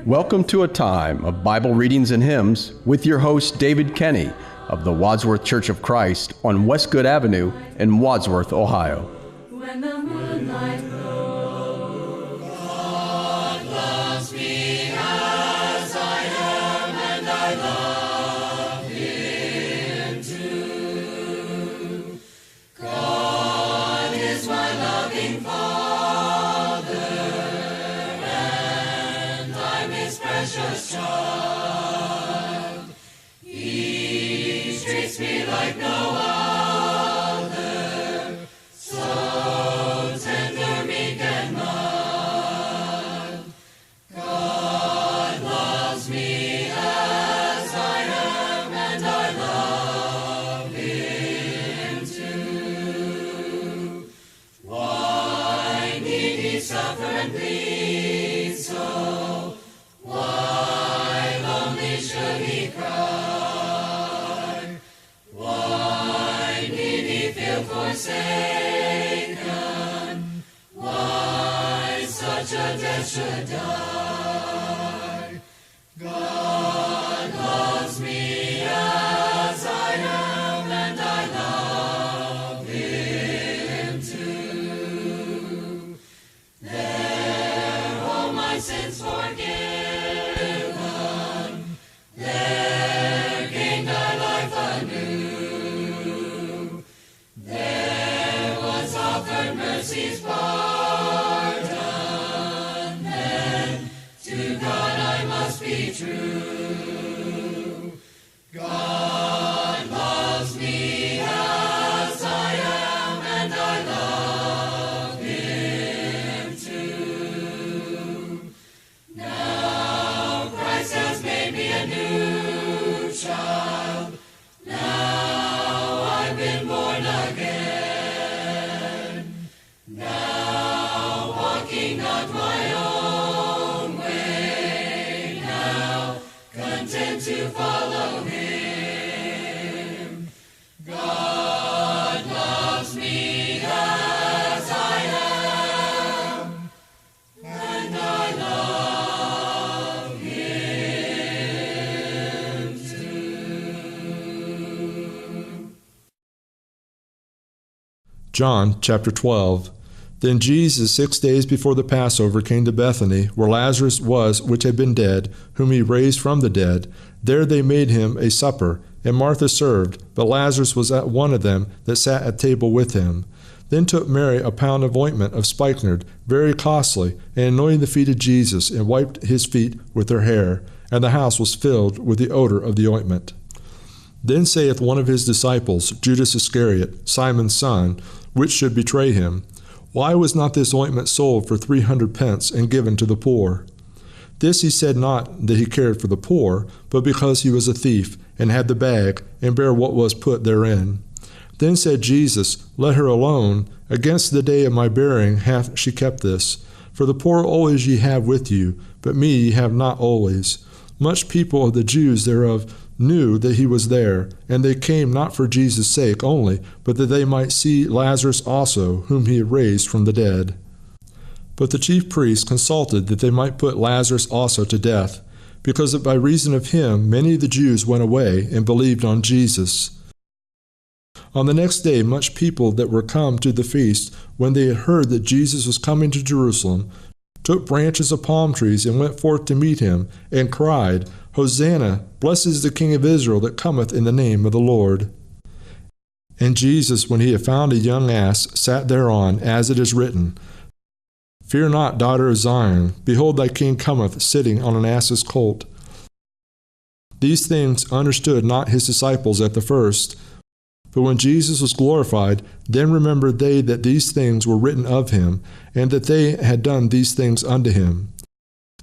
Welcome to a time of Bible readings and hymns with your host, David Kenny of the Wadsworth Church of Christ on Westgood Avenue in Wadsworth, Ohio. When the moonlight glows, God loves me as I am, and I love Him too. God is my loving Father, and I'm His precious child. He treats me like no other, so tender, meek, and mild. God loves me as I am, and I love Him too. Why need He suffer and bleed so? Why lonely should He cry? Why need He feel forsaken? Why such a death should die? God loves me as I am, and I love Him too. There all my sins forgiven, there gained I life anew. There was offered mercy's pardon, then to God I must be true. God loves me as I am, and I love Him too. Now Christ has made me a new child. Now I've been born again. Now walking not my own way. Now content to follow Him. God loves me as I am, and I love Him too. John chapter 12. Then Jesus 6 days before the Passover came to Bethany, where Lazarus was, which had been dead, whom He raised from the dead. There they made Him a supper, and Martha served, but Lazarus was at one of them that sat at table with Him. Then took Mary a pound of ointment of spikenard, very costly, and anointed the feet of Jesus, and wiped His feet with her hair, and the house was filled with the odor of the ointment. Then saith one of His disciples, Judas Iscariot, Simon's son, which should betray Him, Why was not this ointment sold for 300 pence and given to the poor? This He said not that He cared for the poor, but because He was a thief, and had the bag, and bare what was put therein. Then said Jesus, Let her alone. Against the day of my burying hath she kept this. For the poor always ye have with you, but me ye have not always. Much people of the Jews thereof knew that He was there, and they came not for Jesus' sake only, but that they might see Lazarus also, whom He had raised from the dead. But the chief priests consulted that they might put Lazarus also to death, because that by reason of him many of the Jews went away and believed on Jesus. On the next day much people that were come to the feast, when they had heard that Jesus was coming to Jerusalem, took branches of palm trees and went forth to meet Him, and cried, Hosanna, blessed is the King of Israel that cometh in the name of the Lord. And Jesus, when He had found a young ass, sat thereon, as it is written, Fear not, daughter of Zion, behold thy King cometh, sitting on an ass's colt. These things understood not His disciples at the first. But when Jesus was glorified, then remembered they that these things were written of Him, and that they had done these things unto Him.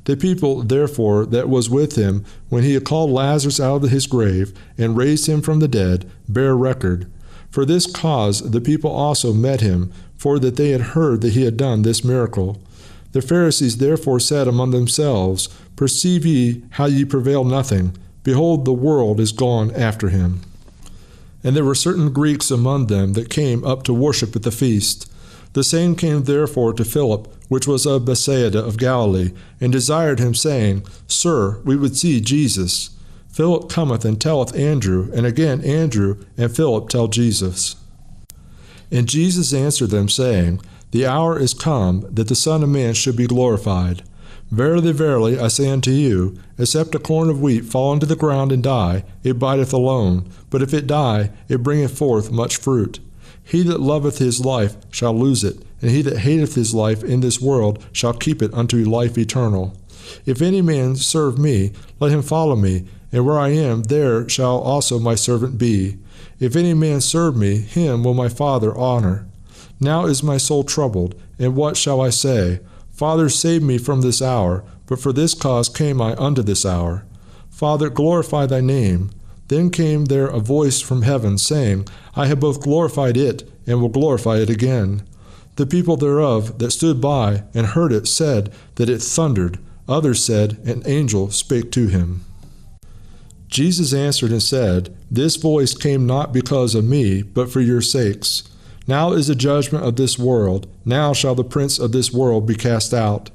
The people, therefore, that was with Him, when He had called Lazarus out of his grave, and raised him from the dead, bear record. For this cause the people also met Him, for that they had heard that He had done this miracle. The Pharisees therefore said among themselves, Perceive ye how ye prevail nothing? Behold, the world is gone after Him. And there were certain Greeks among them that came up to worship at the feast. The same came therefore to Philip, which was of Bethsaida of Galilee, and desired him, saying, Sir, we would see Jesus. Philip cometh and telleth Andrew, and again Andrew and Philip tell Jesus. And Jesus answered them, saying, The hour is come that the Son of Man should be glorified. Verily, verily, I say unto you, except a corn of wheat fall into the ground and die, it bideth alone, but if it die, it bringeth forth much fruit. He that loveth his life shall lose it, and he that hateth his life in this world shall keep it unto life eternal. If any man serve me, let him follow me, and where I am, there shall also my servant be. If any man serve me, him will my Father honor. Now is my soul troubled, and what shall I say? Father, save me from this hour, but for this cause came I unto this hour. Father, glorify thy name. Then came there a voice from heaven, saying, I have both glorified it, and will glorify it again. The people thereof that stood by and heard it said that it thundered. Others said, An angel spake to him. Jesus answered and said, This voice came not because of me, but for your sakes. Now is the judgment of this world. Now shall the prince of this world be cast out.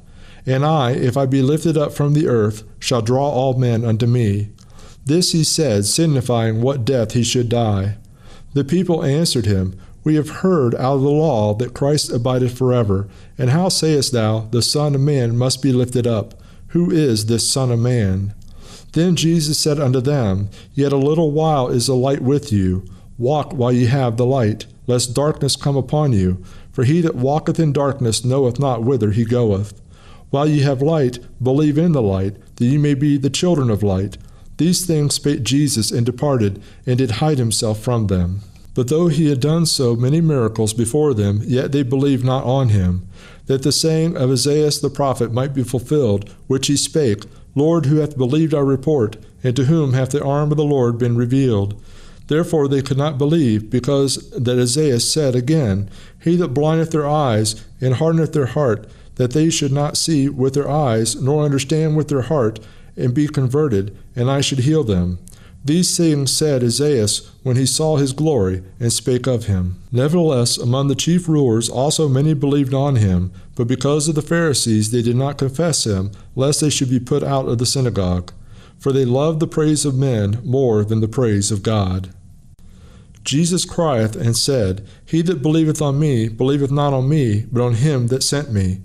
And I, if I be lifted up from the earth, shall draw all men unto me. This he said, signifying what death he should die. The people answered him, We have heard out of the law that Christ abideth forever. And how sayest thou, the Son of Man must be lifted up? Who is this Son of Man? Then Jesus said unto them, Yet a little while is the light with you. Walk while ye have the light, lest darkness come upon you. For he that walketh in darkness knoweth not whither he goeth. While ye have light, believe in the light, that ye may be the children of light. These things spake Jesus, and departed, and did hide himself from them. But though he had done so many miracles before them, yet they believed not on him, that the saying of Isaiah the prophet might be fulfilled, which he spake, Lord, who hath believed our report, and to whom hath the arm of the Lord been revealed? Therefore they could not believe, because that Isaiah said again, He that blindeth their eyes, and hardeneth their heart, that they should not see with their eyes, nor understand with their heart, and be converted, and I should heal them. These things said Isaiah when he saw his glory, and spake of him. Nevertheless, among the chief rulers also many believed on him, but because of the Pharisees they did not confess him, lest they should be put out of the synagogue. For they loved the praise of men more than the praise of God. Jesus crieth and said, He that believeth on me believeth not on me, but on him that sent me.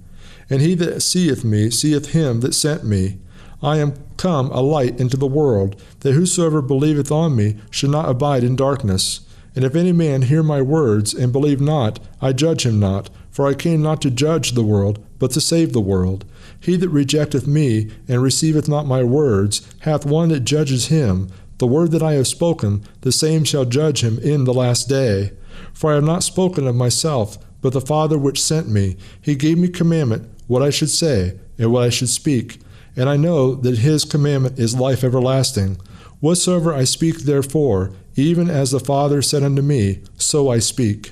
And he that seeth me seeth him that sent me. I am come a light into the world, that whosoever believeth on me should not abide in darkness. And if any man hear my words, and believe not, I judge him not, for I came not to judge the world, but to save the world. He that rejecteth me, and receiveth not my words, hath one that judges him. The word that I have spoken, the same shall judge him in the last day. For I have not spoken of myself, but the Father which sent me. He gave me commandment what I should say, and what I should speak. And I know that his commandment is life everlasting. Whatsoever I speak therefore, even as the Father said unto me, so I speak.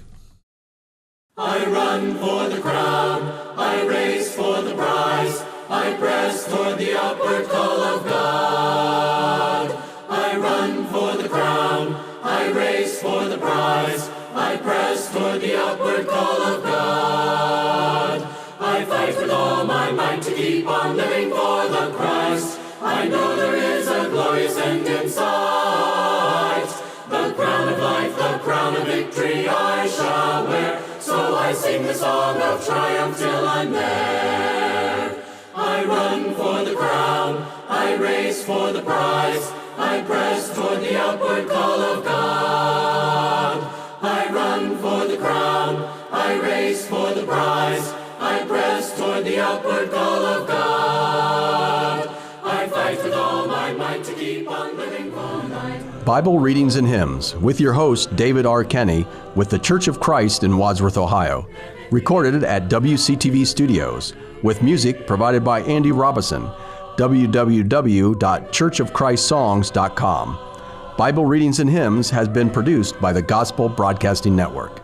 I run for the crown, I race for the prize, I press toward the upward call of God. I run for the crown, I race for the prize, I press toward the upward call of God. I fight with all my might to keep on living for the Christ. I know there is a glorious end in sight. The crown of life, the crown of victory I shall wear. So I sing the song of triumph till I'm there. I run for the crown, I race for the prize, I press toward the upward call of God. I run for the crown, I race for the prize, I press toward the upward call of God. I fight with all my might to keep on living for life. Bible Readings and Hymns with your host, David R. Kenny, with the Church of Christ in Wadsworth, Ohio. Recorded at WCTV Studios, with music provided by Andy Robison. www.churchofchristSongs.com. Bible Readings and Hymns has been produced by the Gospel Broadcasting Network.